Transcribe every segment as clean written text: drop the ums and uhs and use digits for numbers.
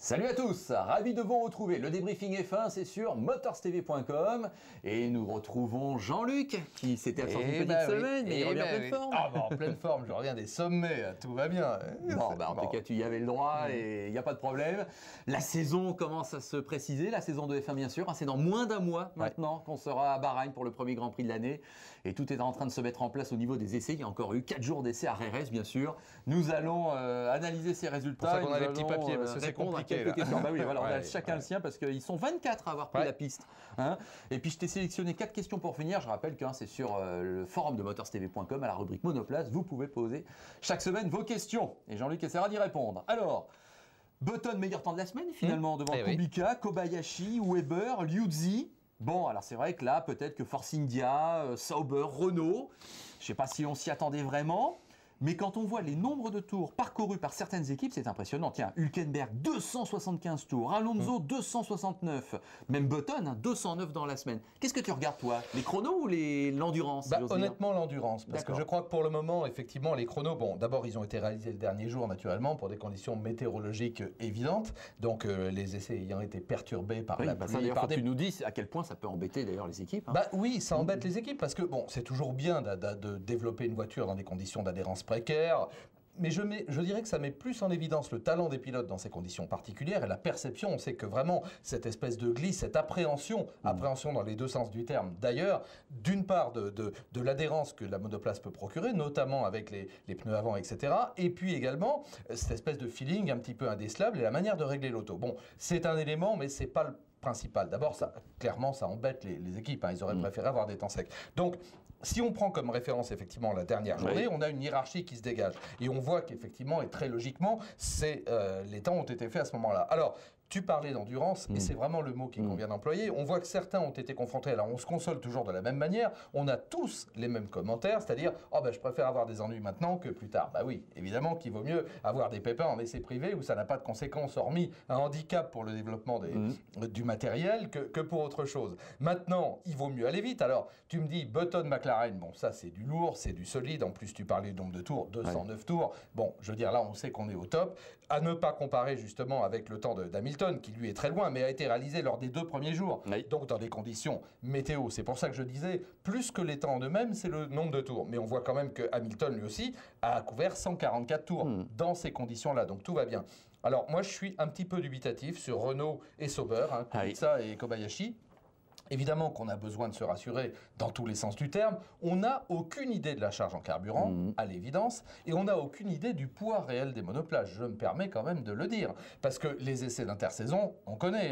Salut à tous, ravi de vous retrouver. Le débriefing F1, c'est sur motorstv.com et nous retrouvons Jean-Luc qui s'était absenté une petite semaine, mais il revient en pleine forme. Ah bah en pleine forme, je reviens des sommets, tout va bien. Bon, bah en tout cas, tu y avais le droit et il n'y a pas de problème. La saison commence à se préciser, la saison de F1 bien sûr. C'est dans moins d'un mois maintenant qu'on sera à Bahreïn pour le premier Grand Prix de l'année et tout est en train de se mettre en place au niveau des essais. Il y a encore eu 4 jours d'essais à RRS bien sûr. Nous allons analyser ces résultats. C'est pour ça qu'on a les petits papiers, parce que c'est compliqué. Bah oui, voilà, on a chacun le sien parce qu'ils sont 24 à avoir pris la piste. Hein. Et puis je t'ai sélectionné 4 questions pour finir. Je rappelle que c'est sur le forum de motorstv.com à la rubrique Monoplace. Vous pouvez poser chaque semaine vos questions. Et Jean-Luc essaiera d'y répondre. Alors, Button, meilleur temps de la semaine finalement, devant Kubica, Kobayashi, Weber, Liuzzi. Bon, alors c'est vrai que là, peut-être que Force India, Sauber, Renault, je ne sais pas si on s'y attendait vraiment. Mais quand on voit les nombres de tours parcourus par certaines équipes, c'est impressionnant. Tiens, Hülkenberg, 275 tours. Alonso, 269. Même Button, 209 dans la semaine. Qu'est-ce que tu regardes, toi? Les chronos ou l'endurance? Honnêtement, l'endurance. Parce que je crois que pour le moment, effectivement, les chronos, bon, d'abord, ils ont été réalisés le dernier jour, naturellement, pour des conditions météorologiques évidentes. Donc, les essais ayant été perturbés par la pluie. Ça, d'ailleurs, tu nous dis à quel point ça peut embêter, d'ailleurs, les équipes. Bah oui, ça embête les équipes. Parce que, bon, c'est toujours bien de développer une voiture dans des conditions d'adhérence précaire. Mais je dirais que ça met plus en évidence le talent des pilotes dans ces conditions particulières et la perception. On sait que vraiment, cette espèce de glisse, cette appréhension dans les deux sens du terme, d'ailleurs, d'une part de l'adhérence que la monoplace peut procurer, notamment avec les pneus avant, etc. Et puis également, cette espèce de feeling un petit peu indécelable et la manière de régler l'auto. Bon, c'est un élément, mais c'est pas le principal. D'abord, clairement, ça embête les équipes. Ils auraient préféré avoir des temps secs. Donc, si on prend comme référence effectivement la dernière journée, on a une hiérarchie qui se dégage. Et on voit qu'effectivement, et très logiquement, les temps ont été faits à ce moment-là. Alors, tu parlais d'endurance, et c'est vraiment le mot qu'il convient d'employer. On voit que certains ont été confrontés, alors on se console toujours de la même manière, on a tous les mêmes commentaires, c'est-à-dire « Oh je préfère avoir des ennuis maintenant que plus tard ». Bah oui, évidemment qu'il vaut mieux avoir des pépins en essai privé où ça n'a pas de conséquences, hormis un handicap pour le développement du matériel, que pour autre chose. Maintenant, il vaut mieux aller vite. Alors, tu me dis Button, McLaren, bon ça c'est du lourd, c'est du solide, en plus tu parlais du nombre de tours, 209 tours, bon je veux dire là on sait qu'on est au top, à ne pas comparer justement avec le temps d'Hamilton, qui lui est très loin, mais a été réalisé lors des 2 premiers jours, donc dans des conditions météo. C'est pour ça que je disais, plus que les temps en eux-mêmes, c'est le nombre de tours. Mais on voit quand même que Hamilton, lui aussi, a couvert 144 tours dans ces conditions-là, donc tout va bien. Alors moi, je suis un petit peu dubitatif sur Renault et Sauber, Kubica et Kobayashi. Évidemment qu'on a besoin de se rassurer dans tous les sens du terme. On n'a aucune idée de la charge en carburant, à l'évidence, et on n'a aucune idée du poids réel des monoplaces. Je me permets quand même de le dire, parce que les essais d'intersaison, on connaît.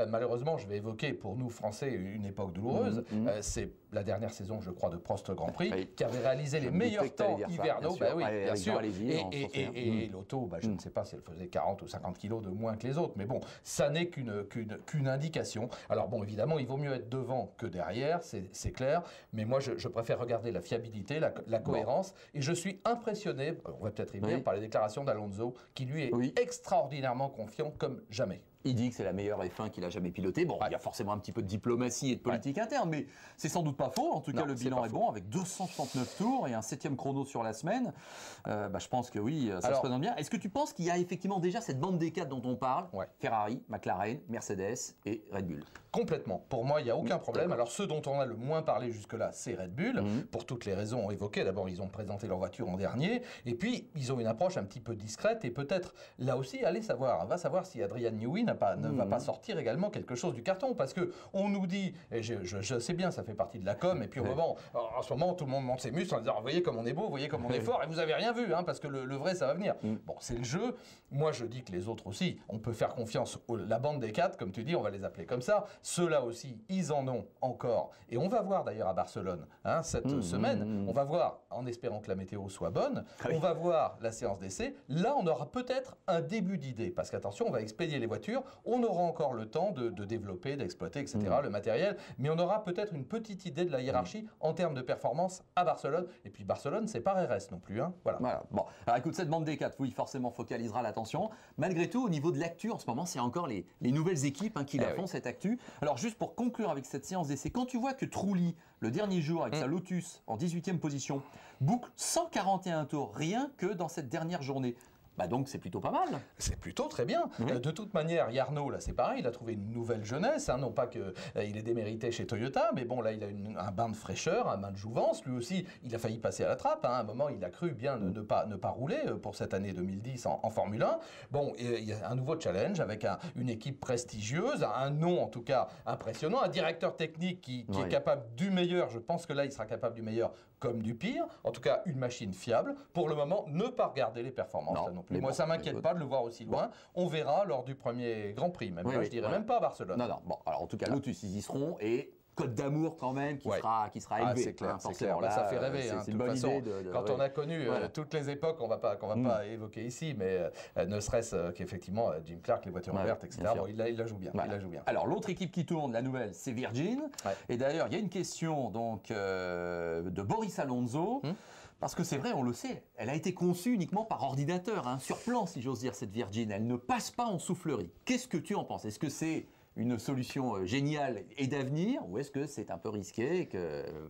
Malheureusement, je vais évoquer pour nous Français une époque douloureuse. C'est la dernière saison, je crois, de Prost Grand Prix, qui avait réalisé les meilleurs temps hivernaux. Bien sûr. Et l'auto, je ne sais pas si elle faisait 40 ou 50 kilos de moins que les autres, mais bon, ça n'est qu'une indication. Alors bon, évidemment, il vaut mieux être devant que derrière, c'est clair, mais moi je préfère regarder la fiabilité, la cohérence, et je suis impressionné, on va peut-être y venir, par les déclarations d'Alonso, qui lui est extraordinairement confiant comme jamais. Il dit que c'est la meilleure F1 qu'il a jamais piloté. Bon, il y a forcément un petit peu de diplomatie et de politique interne, mais c'est sans doute pas faux. En tout cas, le bilan est bon, avec 269 tours et un 7e chrono sur la semaine. Je pense que oui, ça se présente bien. Est-ce que tu penses qu'il y a effectivement déjà cette bande des 4 dont on parle? Ferrari, McLaren, Mercedes et Red Bull. Complètement. Pour moi, il n'y a aucun problème. Alors, ceux dont on a le moins parlé jusque-là, c'est Red Bull, pour toutes les raisons évoquées. D'abord, ils ont présenté leur voiture en dernier, et puis, ils ont une approche un petit peu discrète, et peut-être, là aussi, allez savoir, va savoir si Adrian Newey ne va pas sortir également quelque chose du carton, parce que on nous dit, et je sais bien, ça fait partie de la com, et puis au moment, en ce moment, tout le monde monte ses muscles en disant, voyez comme on est beau, voyez comme on est fort, et vous avez rien vu, parce que le vrai, ça va venir. Bon, c'est le jeu. Moi, je dis que les autres aussi, on peut faire confiance la bande des 4, comme tu dis, on va les appeler comme ça. Ceux-là aussi, ils en ont encore. Et on va voir d'ailleurs à Barcelone, cette semaine, on va voir, en espérant que la météo soit bonne, on va voir la séance d'essai. Là, on aura peut-être un début d'idée, parce qu'attention, on va expédier les voitures, on aura encore le temps de développer, d'exploiter, etc., le matériel, mais on aura peut-être une petite idée de la hiérarchie en termes de performance à Barcelone. Et puis Barcelone, c'est pas RS non plus. Voilà. Bon, alors écoute, cette bande des 4, oui, forcément focalisera l'attention. Malgré tout, au niveau de l'actu, en ce moment, c'est encore les nouvelles équipes qui la font, cette actu. Alors juste pour conclure avec cette séance d'essai, quand tu vois que Trulli, le dernier jour, avec sa Lotus en 18e position, boucle 141 tours, rien que dans cette dernière journée, Bah donc c'est plutôt pas mal. C'est plutôt très bien. De toute manière, Yarno, là c'est pareil, il a trouvé une nouvelle jeunesse, hein, non pas qu'il est démérité chez Toyota, mais bon là il a un bain de fraîcheur, un bain de jouvence, lui aussi il a failli passer à la trappe, hein. À un moment il a cru bien ne pas rouler pour cette année 2010 en Formule 1. Bon, il y a un nouveau challenge avec une équipe prestigieuse, un nom en tout cas impressionnant, un directeur technique qui est capable du meilleur, je pense que là il sera capable du meilleur comme du pire, en tout cas une machine fiable. Pour le moment, ne pas regarder les performances non plus. Moi, ça m'inquiète pas de le voir aussi loin. On verra lors du premier Grand Prix, même je dirais même pas à Barcelone. Non, bon, alors en tout cas, Lotus, ils y seront et Côte d'Amour quand même qui sera élevé. C'est clair, c'est clair. Là, ça fait rêver. C'est une bonne idée. Quand on a connu toutes les époques, on va pas évoquer ici, mais ne serait-ce qu'effectivement Jim Clark, les voitures ouvertes, etc. Bon, il la joue bien. Il la joue bien. Alors l'autre équipe qui tourne, la nouvelle, c'est Virgin. Et d'ailleurs, il y a une question donc de Boris Alonso. Parce que c'est vrai, on le sait, elle a été conçue uniquement par ordinateur, sur plan, si j'ose dire, cette Virgin. Elle ne passe pas en soufflerie. Qu'est-ce que tu en penses? Est-ce que c'est une solution géniale et d'avenir, ou est-ce que c'est un peu risqué et qu'il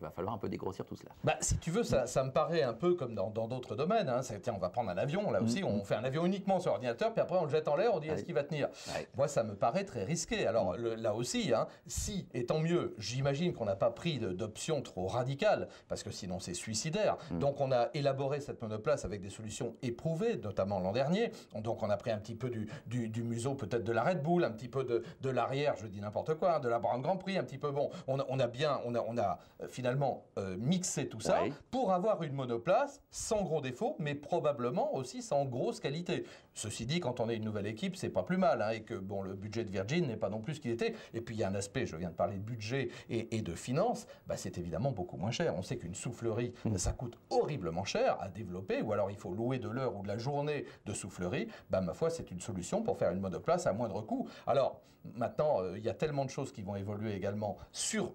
va falloir un peu dégrossir tout cela? Si tu veux, ça me paraît un peu comme dans d'autres domaines. Tiens, on va prendre un avion, là aussi, on fait un avion uniquement sur ordinateur, puis après on le jette en l'air, on dit est-ce qu'il va tenir? Moi, ça me paraît très risqué. Alors là aussi, si, et tant mieux, j'imagine qu'on n'a pas pris d'option trop radicale, parce que sinon c'est suicidaire. Donc on a élaboré cette monoplace avec des solutions éprouvées, notamment l'an dernier. Donc on a pris un petit peu du museau, peut-être de la Red Bull, un petit peu de l'arrière, je dis n'importe quoi, de la Brown Grand Prix, un petit peu bon. On a finalement mixé tout ça pour avoir une monoplace sans gros défauts, mais probablement aussi sans grosse qualité. Ceci dit, quand on est une nouvelle équipe, c'est pas plus mal, et que bon, le budget de Virgin n'est pas non plus ce qu'il était. Et puis il y a un aspect, je viens de parler de budget et de finances, c'est évidemment beaucoup moins cher. On sait qu'une soufflerie, ça coûte horriblement cher à développer, ou alors il faut louer de l'heure ou de la journée de soufflerie. Ma foi, c'est une solution pour faire une monoplace à moindre coût. Alors maintenant, il y a tellement de choses qui vont évoluer également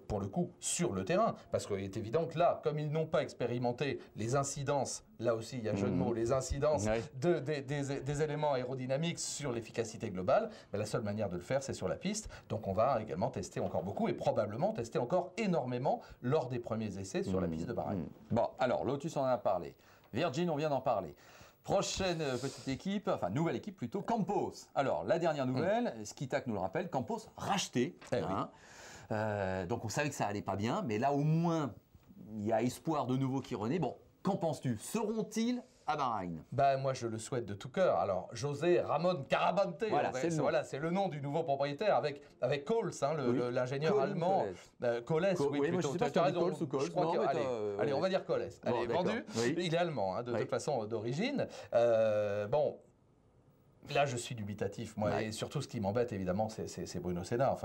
pour le coup, sur le terrain, parce qu'il est évident que là, comme ils n'ont pas expérimenté les incidences, là aussi il y a jeu de mots, les incidences des éléments aérodynamiques sur l'efficacité globale, la seule manière de le faire, c'est sur la piste. Donc on va également tester encore beaucoup et probablement tester encore énormément lors des premiers essais sur la piste de Bahreïn. Bon, alors Lotus en a parlé, Virgin on vient d'en parler. Prochaine petite équipe, enfin nouvelle équipe plutôt, Campos. Alors la dernière nouvelle, Skitak nous le rappelle, Campos racheté. Donc on savait que ça allait pas bien, mais là au moins il y a espoir de nouveau qui renaît. Bon, qu'en penses-tu? Seront-ils à Bahreïn? Moi je le souhaite de tout cœur. Alors José Ramon Carabante, c'est le nom du nouveau propriétaire avec Coles, l'ingénieur allemand. Coles, oui, plutôt. Tu as raison. Je crois que, allez, on va dire Coles. Allez, vendu. Il est allemand, de toute façon d'origine. Là, je suis dubitatif, moi, et surtout ce qui m'embête, évidemment, c'est Bruno Senna,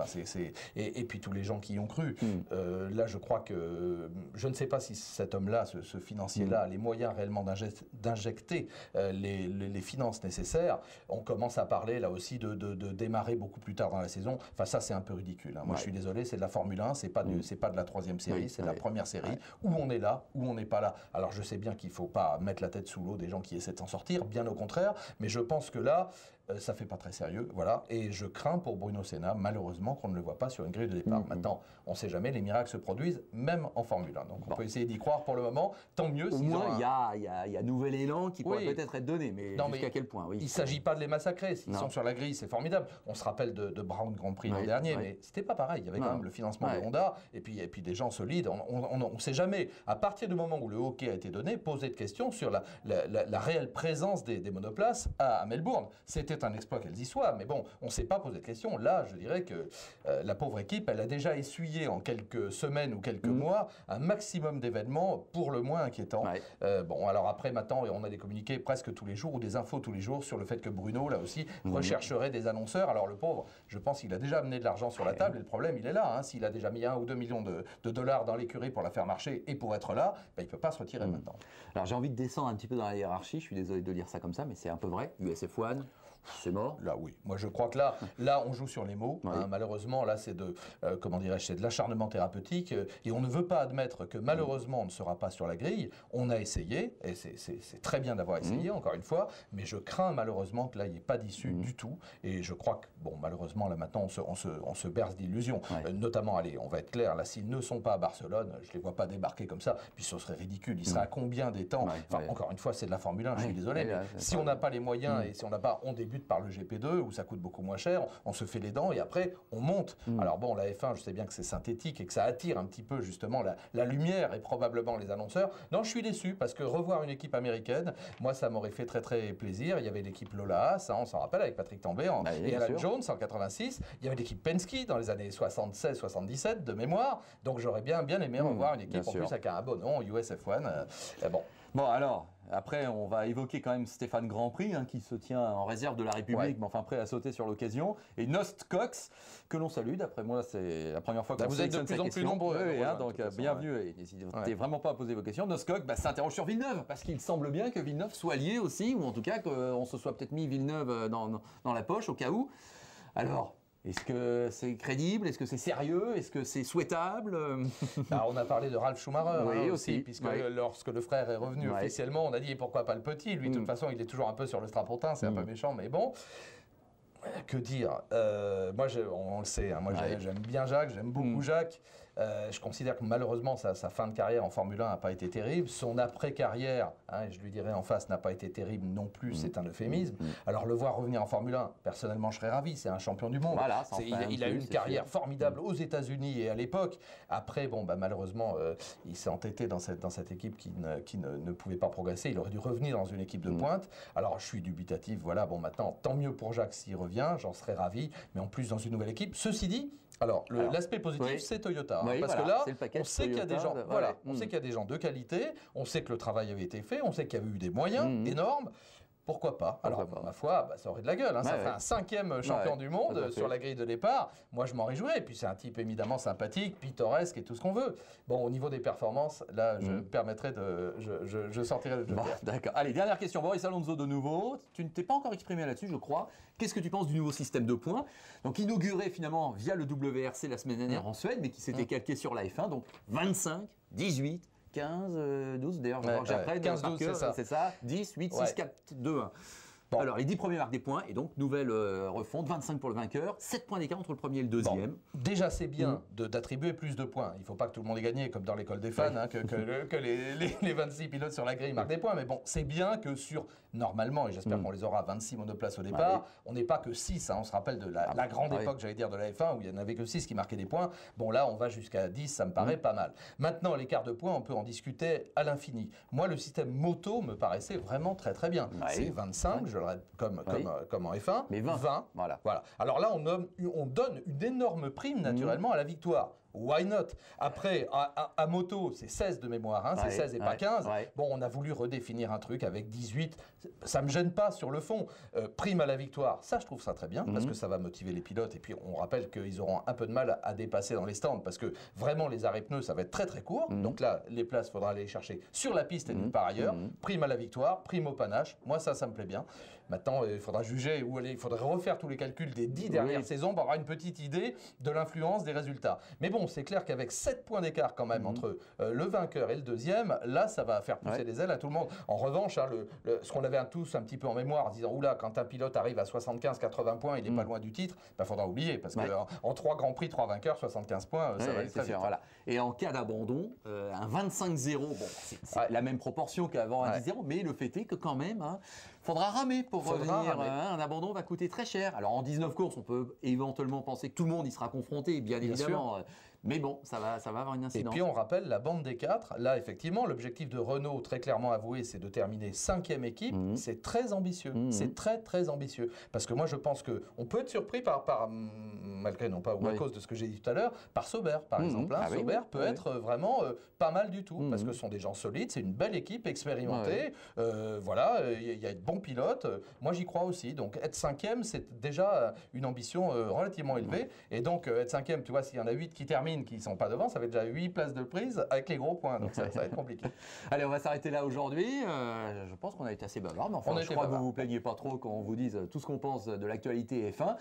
et puis tous les gens qui y ont cru. Là, je crois que, je ne sais pas si cet homme-là, ce financier-là, a les moyens réellement d'injecter les finances nécessaires. On commence à parler, là aussi, de démarrer beaucoup plus tard dans la saison. Ça, c'est un peu ridicule. Moi, je suis désolé, c'est de la Formule 1, c'est pas de la troisième série, c'est de la première série, où on est là, où on n'est pas là. Alors, je sais bien qu'il ne faut pas mettre la tête sous l'eau des gens qui essaient de s'en sortir, bien au contraire, mais je pense que là, ça fait pas très sérieux, et je crains pour Bruno Senna, malheureusement, qu'on ne le voit pas sur une grille de départ. Maintenant, on ne sait jamais, les miracles se produisent, même en Formule 1. Donc on peut essayer d'y croire pour le moment, tant mieux. Au moins, il y a un nouvel élan qui pourrait peut-être être donné, mais jusqu'à quel point il ne s'agit pas de les massacrer, s'ils sont sur la grille, c'est formidable. On se rappelle de Brown Grand Prix l'an dernier, mais c'était pas pareil, il y avait quand même le financement de Honda, et puis des gens solides, on ne sait jamais, à partir du moment où le hockey a été donné, poser de questions sur la réelle présence des monoplaces à Melbourne. C'était un exploit qu'elles y soient, mais bon, on ne s'est pas posé de questions. Là, je dirais que la pauvre équipe, elle a déjà essuyé en quelques semaines ou quelques mois un maximum d'événements pour le moins inquiétants. Alors après, maintenant, on a des communiqués presque tous les jours ou des infos tous les jours sur le fait que Bruno, là aussi, rechercherait des annonceurs. Alors le pauvre, je pense qu'il a déjà amené de l'argent sur la table et le problème, il est là. S'il a déjà mis 1 ou 2 millions de dollars dans l'écurie pour la faire marcher et pour être là, il ne peut pas se retirer maintenant. Alors j'ai envie de descendre un petit peu dans la hiérarchie, je suis désolé de dire ça comme ça, mais c'est un peu vrai. USF1, c'est mort. Là, oui. Moi, je crois que là, on joue sur les mots. Hein, malheureusement, là, c'est comment dirais-je, c'est de l'acharnement thérapeutique. Et on ne veut pas admettre que malheureusement, on ne sera pas sur la grille. On a essayé, et c'est très bien d'avoir essayé, encore une fois. Mais je crains malheureusement que là, il n'y ait pas d'issue du tout. Et je crois que, bon, malheureusement, là maintenant, on se berce d'illusions. Notamment, allez, on va être clair, là, s'ils ne sont pas à Barcelone, je ne les vois pas débarquer comme ça. Puis ce serait ridicule. Il serait à combien des temps Encore une fois, c'est de la Formule 1, je suis désolé. Mais si on n'a pas les moyens et si on n'a pas, on débute par le GP2 où ça coûte beaucoup moins cher, on se fait les dents et après, on monte. Alors bon, la F1, je sais bien que c'est synthétique et que ça attire un petit peu justement la lumière et probablement les annonceurs. Non, je suis déçu parce que revoir une équipe américaine, moi, ça m'aurait fait très très plaisir. Il y avait l'équipe Lola Haas, on s'en rappelle, avec Patrick Tambay et Alan Jones en 86. Il y avait l'équipe Penske dans les années 76-77 de mémoire. Donc j'aurais bien aimé revoir une équipe en plus avec un bon nom, USF1. Bon, alors, après, on va évoquer quand même Stéphane Grandprix, qui se tient en réserve de la République, mais enfin prêt à sauter sur l'occasion. Et Nost Cox, que l'on salue. D'après moi, c'est la première fois qu'on vous êtes de plus en plus nombreux. Donc, bienvenue. Et n'hésitez vraiment pas à poser vos questions. Nost Cox s'interroge sur Villeneuve, parce qu'il semble bien que Villeneuve soit lié aussi, ou en tout cas qu'on se soit peut-être mis Villeneuve dans la poche au cas où. Alors, est-ce que c'est crédible? Est-ce que c'est sérieux? Est-ce que c'est souhaitable? On a parlé de Ralf Schumacher aussi, puisque lorsque le frère est revenu officiellement, on a dit et pourquoi pas le petit? Lui, de toute façon, il est toujours un peu sur le strapontin, c'est un peu méchant, mais bon. Que dire moi, on le sait, moi j'aime bien Jacques, j'aime beaucoup Jacques. Je considère que malheureusement sa fin de carrière en Formule 1 n'a pas été terrible. Son après-carrière, je lui dirais en face, n'a pas été terrible non plus, c'est un euphémisme. Alors le voir revenir en Formule 1, personnellement je serais ravi, c'est un champion du monde. Voilà, il a eu une carrière formidable aux États-Unis et à l'époque. Après, malheureusement, il s'est entêté dans cette équipe qui ne pouvait pas progresser. Il aurait dû revenir dans une équipe de pointe. Alors je suis dubitatif, voilà, maintenant, tant mieux pour Jacques s'il revient, j'en serais ravi, mais en plus dans une nouvelle équipe. Ceci dit, l'aspect positif, c'est Toyota. Parce que là, on sait qu'il y a des gens, on sait qu'il y a des gens de qualité, on sait que le travail avait été fait, on sait qu'il y avait eu des moyens énormes. Pourquoi pas? Alors, ma foi, ça aurait de la gueule. Ça fait un 5e champion du monde sur la grille de départ. Moi, je m'en réjouis. Et puis, c'est un type évidemment sympathique, pittoresque et tout ce qu'on veut. Bon, au niveau des performances, là, je permettrai je sortirai le joker. D'accord. Allez, dernière question. Boris Alonso de nouveau. Tu ne t'es pas encore exprimé là-dessus, je crois. Qu'est-ce que tu penses du nouveau système de points? Donc, inauguré finalement via le WRC la semaine dernière en Suède, mais qui s'était calqué sur la F1. Donc, 25, 18. 15, 12, d'ailleurs, j'apprends 15, 12, c'est ça. 10, 8, 6, 4, 2, 1. Bon. Alors, les 10 premiers marquent des points, et donc, nouvelle refonte, 25 pour le vainqueur, 7 points d'écart entre le premier et le deuxième. Bon. Déjà, c'est bien d'attribuer plus de points. Il ne faut pas que tout le monde ait gagné, comme dans l'école des fans, que les 26 pilotes sur la grille marquent des points. Mais bon, c'est bien que normalement, et j'espère qu'on les aura, 26 monoplaces au départ, on n'est pas que 6. On se rappelle de la grande époque, j'allais dire, de la F1, où il n'y en avait que 6 qui marquaient des points. Bon, là, on va jusqu'à 10, ça me paraît pas mal. Maintenant, l'écart de points, on peut en discuter à l'infini. Moi, le système moto me paraissait vraiment très très bien. C'est 25, je le répète, comme en F1, mais 20. Voilà. Alors là, on donne une énorme prime naturellement à la victoire. Why not? Après, à moto, c'est 16 de mémoire, c'est 16 et pas 15. Bon, on a voulu redéfinir un truc avec 18. Ça ne me gêne pas sur le fond. Prime à la victoire, ça, je trouve ça très bien, parce que ça va motiver les pilotes. Et puis, on rappelle qu'ils auront un peu de mal à dépasser dans les stands, parce que vraiment, les arrêts pneus, ça va être très très court. Donc là, les places, il faudra aller les chercher sur la piste et nulle part ailleurs. Prime à la victoire, prime au panache. Moi, ça me plaît bien. Maintenant, il faudra juger où aller. Il faudrait refaire tous les calculs des 10 dernières saisons pour avoir une petite idée de l'influence des résultats. Mais bon, c'est clair qu'avec 7 points d'écart quand même entre le vainqueur et le deuxième, là, ça va faire pousser les ailes à tout le monde. En revanche, ce qu'on avait tous un petit peu en mémoire, en disant, oula, quand un pilote arrive à 75-80 points, il n'est pas loin du titre, il faudra oublier, parce qu'en 3 Grands Prix, 3 vainqueurs, 75 points, ça va aller très vite. Voilà. Et en cas d'abandon, un 25-0, bon, c'est la même proportion qu'avant un 10-0, mais le fait est que quand même, faudra ramer pour revenir. Un abandon va coûter très cher. Alors en 19 courses, on peut éventuellement penser que tout le monde y sera confronté, bien évidemment. Mais bon, ça va avoir une incidence. Et puis on rappelle la bande des 4. Là, effectivement, l'objectif de Renault, très clairement avoué, c'est de terminer 5e équipe. C'est très ambitieux. C'est très, très ambitieux. Parce que moi, je pense qu'on peut être surpris malgré non pas ou à cause de ce que j'ai dit tout à l'heure, par Sauber, par exemple. Sauber peut être vraiment pas mal du tout. Parce que ce sont des gens solides, c'est une belle équipe expérimentée. Voilà, il y a de bons pilotes. Moi, j'y crois aussi. Donc, être 5e, c'est déjà une ambition relativement élevée. Et donc, être 5e, tu vois, s'il y en a 8 qui terminent terminent qui ne sont pas devant, ça fait déjà 8 places de prise avec les gros points. Donc ça va être compliqué. Allez, on va s'arrêter là aujourd'hui. Je pense qu'on a été assez bavard, mais enfin, je crois que vous ne vous plaignez pas trop quand on vous dise tout ce qu'on pense de l'actualité F1.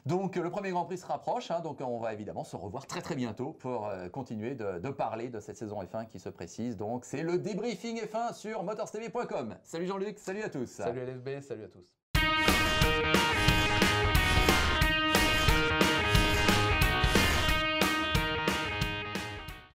Donc le premier Grand Prix se rapproche, hein, donc on va évidemment se revoir très bientôt pour continuer de parler de cette saison F1 qui se précise. Donc c'est le débriefing F1 sur motorstv.com. Salut Jean-Luc, salut à tous. Salut LFB, salut à tous.